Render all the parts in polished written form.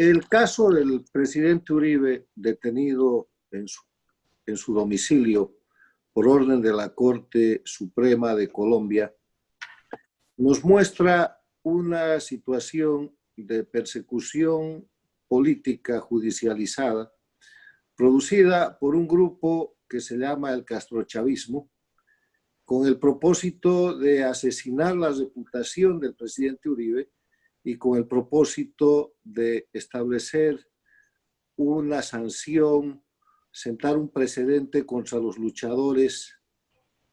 El caso del presidente Uribe, detenido en su domicilio por orden de la Corte Suprema de Colombia, nos muestra una situación de persecución política judicializada producida por un grupo que se llama el castrochavismo, con el propósito de asesinar la reputación del presidente Uribe y con el propósito de establecer una sanción, sentar un precedente contra los luchadores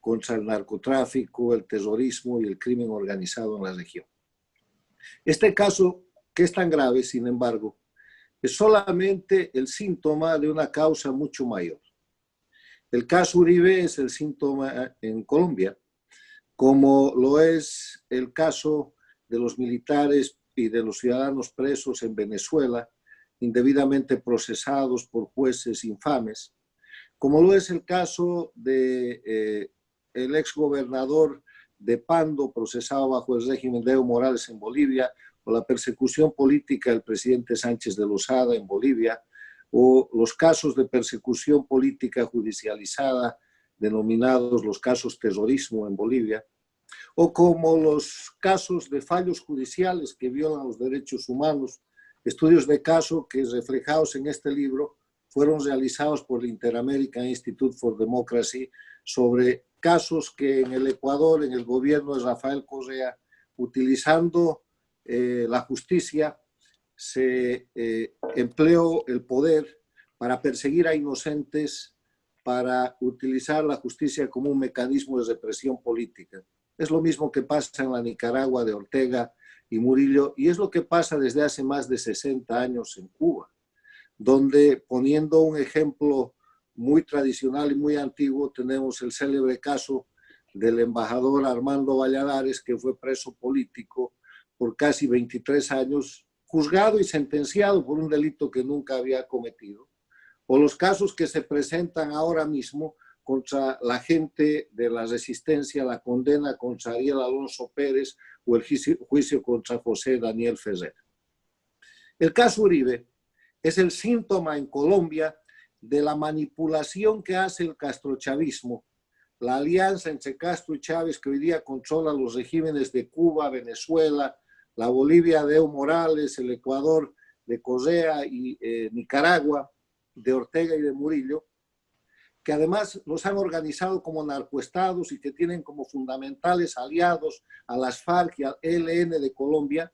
contra el narcotráfico, el terrorismo y el crimen organizado en la región. Este caso, que es tan grave, sin embargo, es solamente el síntoma de una causa mucho mayor. El caso Uribe es el síntoma en Colombia, como lo es el caso de los militares y de los ciudadanos presos en Venezuela, indebidamente procesados por jueces infames, como lo es el caso de el exgobernador de Pando, procesado bajo el régimen de Evo Morales en Bolivia, o la persecución política del presidente Sánchez de Lozada en Bolivia, o los casos de persecución política judicializada, denominados los casos terrorismo en Bolivia, o como los casos de fallos judiciales que violan los derechos humanos, estudios de caso que, reflejados en este libro, fueron realizados por el Inter-American Institute for Democracy sobre casos que en el Ecuador, en el gobierno de Rafael Correa, utilizando la justicia, se empleó el poder para perseguir a inocentes, para utilizar la justicia como un mecanismo de represión política. Es lo mismo que pasa en la Nicaragua de Ortega y Murillo, y es lo que pasa desde hace más de 60 años en Cuba, donde, poniendo un ejemplo muy tradicional y muy antiguo, tenemos el célebre caso del embajador Armando Valladares, que fue preso político por casi 23 años, juzgado y sentenciado por un delito que nunca había cometido, o los casos que se presentan ahora mismo contra la gente de la resistencia, la condena contra Ariel Alonso Pérez o el juicio contra José Daniel Ferrer. El caso Uribe es el síntoma en Colombia de la manipulación que hace el castrochavismo, la alianza entre Castro y Chávez, que hoy día controla los regímenes de Cuba, Venezuela, la Bolivia de Evo Morales, el Ecuador de Correa y Nicaragua de Ortega y de Murillo, que además los han organizado como narcoestados y que tienen como fundamentales aliados a las FARC y al ELN de Colombia,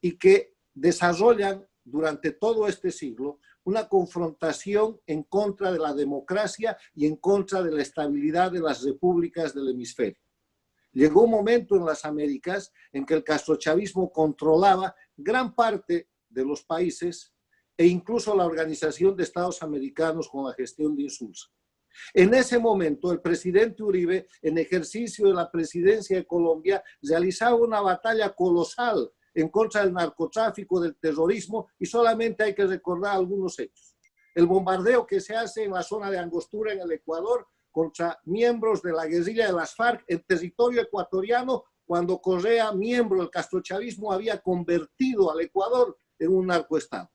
y que desarrollan durante todo este siglo una confrontación en contra de la democracia y en contra de la estabilidad de las repúblicas del hemisferio. Llegó un momento en las Américas en que el castrochavismo controlaba gran parte de los países e incluso la Organización de Estados Americanos con la gestión de Insulza. En ese momento, el presidente Uribe, en ejercicio de la presidencia de Colombia, realizaba una batalla colosal en contra del narcotráfico, del terrorismo, y solamente hay que recordar algunos hechos. El bombardeo que se hace en la zona de Angostura, en el Ecuador, contra miembros de la guerrilla de las FARC en territorio ecuatoriano, cuando Correa, miembro del castrochavismo, había convertido al Ecuador en un narcoestado.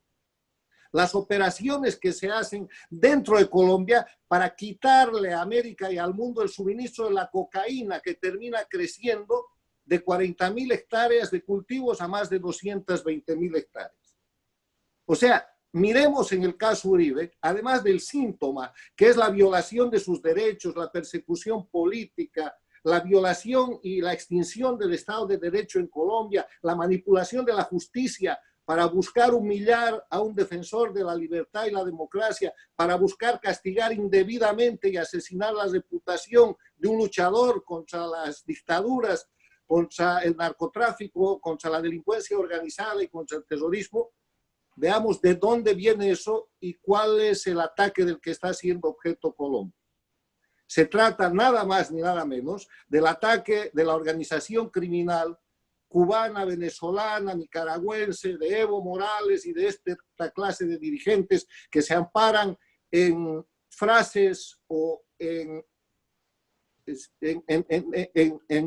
Las operaciones que se hacen dentro de Colombia para quitarle a América y al mundo el suministro de la cocaína, que termina creciendo de 40.000 hectáreas de cultivos a más de 220.000 hectáreas. O sea, miremos en el caso Uribe, además del síntoma, que es la violación de sus derechos, la persecución política, la violación y la extinción del Estado de Derecho en Colombia, la manipulación de la justicia para buscar humillar a un defensor de la libertad y la democracia, para buscar castigar indebidamente y asesinar la reputación de un luchador contra las dictaduras, contra el narcotráfico, contra la delincuencia organizada y contra el terrorismo. Veamos de dónde viene eso y cuál es el ataque del que está siendo objeto Colombia. Se trata nada más ni nada menos del ataque de la organización criminal cubana, venezolana, nicaragüense, de Evo Morales y de esta clase de dirigentes que se amparan en frases o en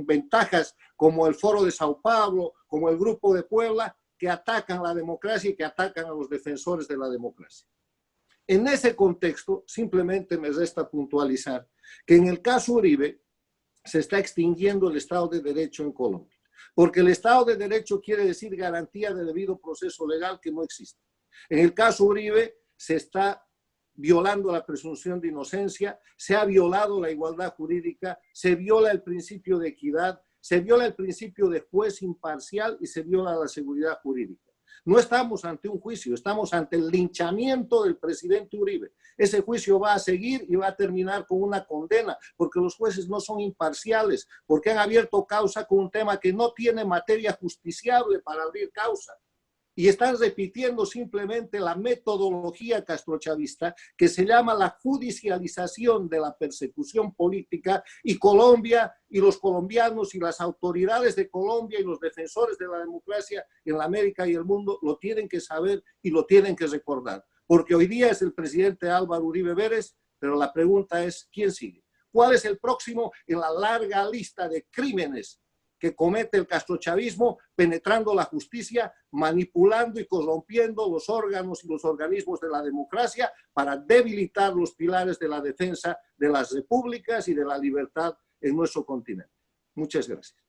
ventajas como el Foro de Sao Paulo, como el Grupo de Puebla, que atacan la democracia y que atacan a los defensores de la democracia. En ese contexto, simplemente me resta puntualizar que en el caso Uribe se está extinguiendo el Estado de Derecho en Colombia, porque el Estado de Derecho quiere decir garantía de debido proceso legal, que no existe. En el caso Uribe se está violando la presunción de inocencia, se ha violado la igualdad jurídica, se viola el principio de equidad, se viola el principio de juez imparcial y se viola la seguridad jurídica. No estamos ante un juicio, estamos ante el linchamiento del presidente Uribe. Ese juicio va a seguir y va a terminar con una condena, porque los jueces no son imparciales, porque han abierto causa con un tema que no tiene materia justiciable para abrir causa. Y están repitiendo simplemente la metodología castrochavista que se llama la judicialización de la persecución política, y Colombia y los colombianos y las autoridades de Colombia y los defensores de la democracia en la América y el mundo lo tienen que saber y lo tienen que recordar. Porque hoy día es el presidente Álvaro Uribe Vélez, pero la pregunta es, ¿quién sigue? ¿Cuál es el próximo en la larga lista de crímenes que comete el castrochavismo, penetrando la justicia, manipulando y corrompiendo los órganos y los organismos de la democracia para debilitar los pilares de la defensa de las repúblicas y de la libertad en nuestro continente? Muchas gracias.